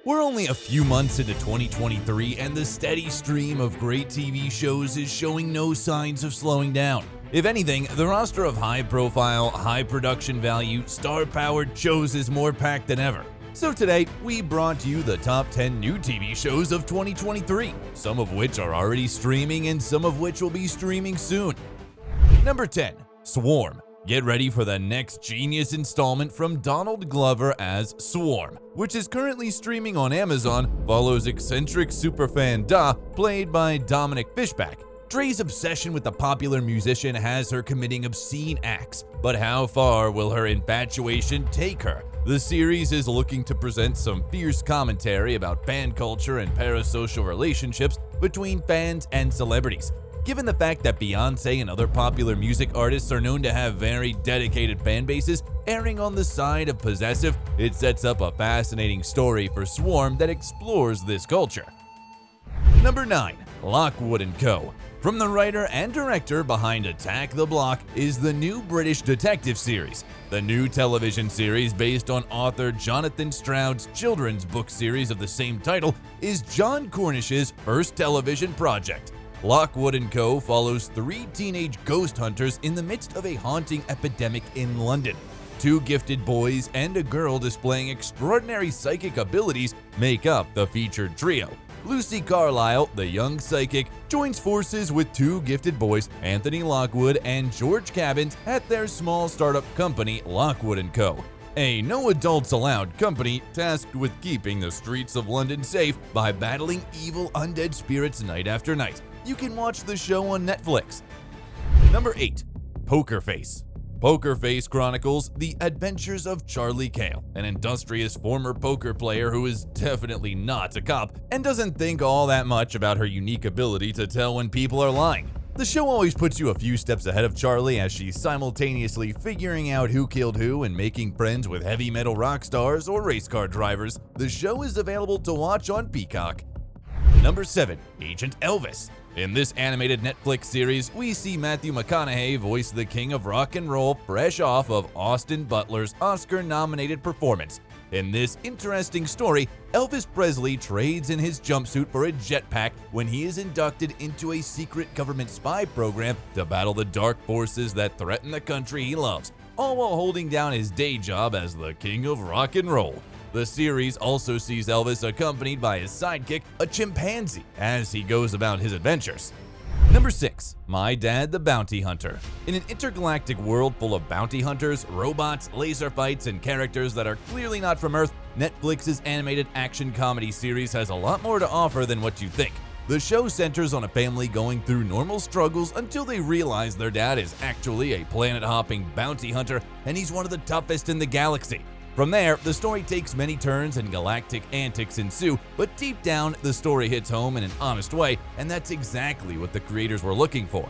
We're only a few months into 2023, and the steady stream of great TV shows is showing no signs of slowing down. If anything, the roster of high-profile, high-production value, star-powered shows is more packed than ever. So today, we brought you the top 10 new TV shows of 2023, some of which are already streaming and some of which will be streaming soon. Number 10. Swarm. Get ready for the next genius installment from Donald Glover as Swarm, which is currently streaming on Amazon, follows eccentric superfan Da, played by Dominic Fishback. Dre's obsession with the popular musician has her committing obscene acts, but how far will her infatuation take her? The series is looking to present some fierce commentary about fan culture and parasocial relationships between fans and celebrities. Given the fact that Beyoncé and other popular music artists are known to have very dedicated fan bases, erring on the side of possessive, it sets up a fascinating story for Swarm that explores this culture. Number 9. Lockwood and Co. From the writer and director behind Attack the Block is the new British detective series. The new television series, based on author Jonathan Stroud's children's book series of the same title, is John Cornish's first television project. Lockwood and Co. follows 3 teenage ghost hunters in the midst of a haunting epidemic in London. 2 gifted boys and a girl displaying extraordinary psychic abilities make up the featured trio. Lucy Carlisle, the young psychic, joins forces with 2 gifted boys, Anthony Lockwood and George Cabbins, at their small startup company, Lockwood and Co., a no adults allowed company tasked with keeping the streets of London safe by battling evil undead spirits night after night. You can watch the show on Netflix. Number 8. Poker Face. Poker Face chronicles the adventures of Charlie Cale, an industrious former poker player who is definitely not a cop and doesn't think all that much about her unique ability to tell when people are lying. The show always puts you a few steps ahead of Charlie as she's simultaneously figuring out who killed who and making friends with heavy metal rock stars or race car drivers. The show is available to watch on Peacock. Number 7. Agent Elvis. In this animated Netflix series, we see Matthew McConaughey voice the king of rock and roll fresh off of Austin Butler's Oscar-nominated performance. In this interesting story, Elvis Presley trades in his jumpsuit for a jetpack when he is inducted into a secret government spy program to battle the dark forces that threaten the country he loves, all while holding down his day job as the king of rock and roll. The series also sees Elvis accompanied by his sidekick, a chimpanzee, as he goes about his adventures. Number 6. My Dad the Bounty Hunter. In an intergalactic world full of bounty hunters, robots, laser fights, and characters that are clearly not from Earth, Netflix's animated action comedy series has a lot more to offer than what you think. The show centers on a family going through normal struggles until they realize their dad is actually a planet-hopping bounty hunter and he's one of the toughest in the galaxy. From there, the story takes many turns and galactic antics ensue, but deep down, the story hits home in an honest way, and that's exactly what the creators were looking for.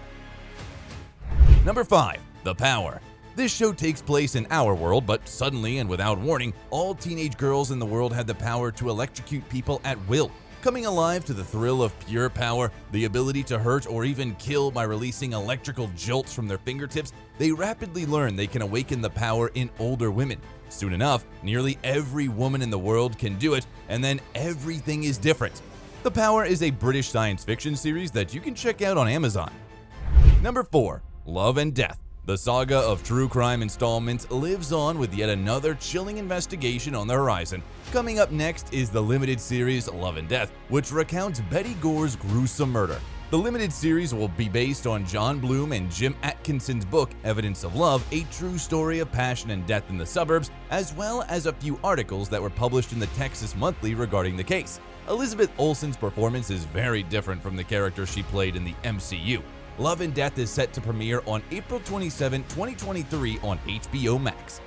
Number 5. The Power. This show takes place in our world, but suddenly and without warning, all teenage girls in the world had the power to electrocute people at will. Coming alive to the thrill of pure power, the ability to hurt or even kill by releasing electrical jolts from their fingertips, they rapidly learn they can awaken the power in older women. Soon enough, nearly every woman in the world can do it, and then everything is different. The Power is a British science fiction series that you can check out on Amazon. Number 4. Love and Death. The saga of true crime installments lives on with yet another chilling investigation on the horizon. Coming up next is the limited series Love and Death, which recounts Betty Gore's gruesome murder. The limited series will be based on John Bloom and Jim Atkinson's book Evidence of Love, a true story of passion and death in the suburbs, as well as a few articles that were published in the Texas Monthly regarding the case. Elizabeth Olsen's performance is very different from the character she played in the MCU. Love and Death is set to premiere on April 27, 2023 on HBO Max.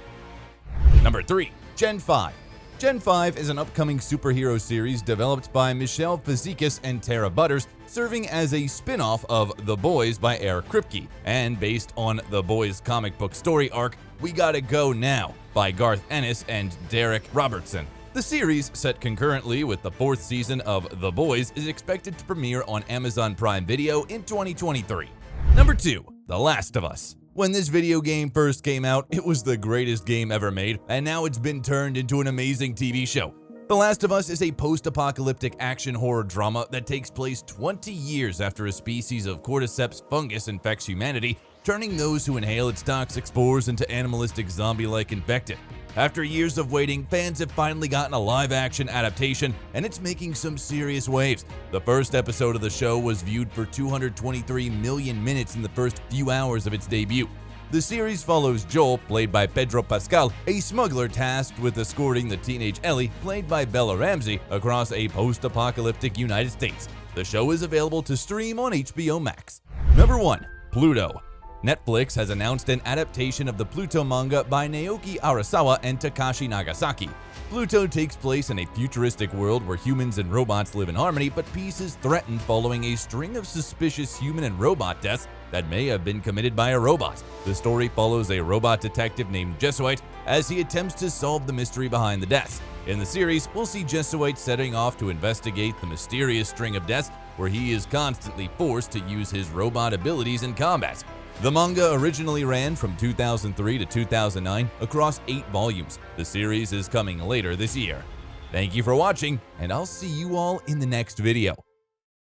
Number 3. Gen 5. Gen 5 is an upcoming superhero series developed by Michelle Fazekas and Tara Butters, serving as a spin-off of The Boys by Eric Kripke, and based on The Boys comic book story arc We Gotta Go Now by Garth Ennis and Derek Robertson. The series, set concurrently with the 4th season of The Boys, is expected to premiere on Amazon Prime Video in 2023. Number 2. The Last of Us. When this video game first came out, it was the greatest game ever made, and now it's been turned into an amazing TV show. The Last of Us is a post-apocalyptic action horror drama that takes place 20 years after a species of cordyceps fungus infects humanity, turning those who inhale its toxic spores into animalistic zombie-like infected. After years of waiting, fans have finally gotten a live-action adaptation, and it's making some serious waves. The first episode of the show was viewed for 223 million minutes in the first few hours of its debut. The series follows Joel, played by Pedro Pascal, a smuggler tasked with escorting the teenage Ellie, played by Bella Ramsey, across a post-apocalyptic United States. The show is available to stream on HBO Max. Number 1. Pluto. Netflix has announced an adaptation of the Pluto manga by Naoki Arasawa and Takashi Nagasaki. Pluto takes place in a futuristic world where humans and robots live in harmony, but peace is threatened following a string of suspicious human and robot deaths that may have been committed by a robot. The story follows a robot detective named Jesuit as he attempts to solve the mystery behind the deaths. In the series, we'll see Jesuit setting off to investigate the mysterious string of deaths where he is constantly forced to use his robot abilities in combat. The manga originally ran from 2003 to 2009 across 8 volumes. The series is coming later this year. Thank you for watching, and I'll see you all in the next video.